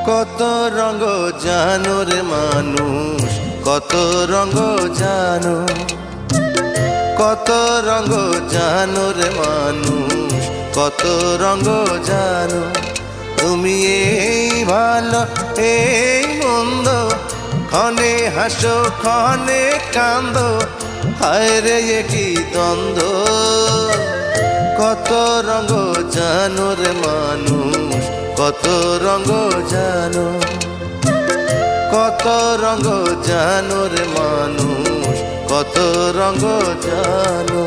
কত রঙ জানো রে মানুষ, কত রঙ জানো, কত রঙ জানো রে মানুষ, কত রঙ জানো। তুমি এই ভালো এই মন্দ, ক্ষণে হাসো ক্ষণে কান্দো, হায় রে কি দ্বন্দ্ব। কত রঙ জানো রে মানুষ, কত রঙ জানো, কত রঙ জানো রে মানুষ, কত রঙ জানো।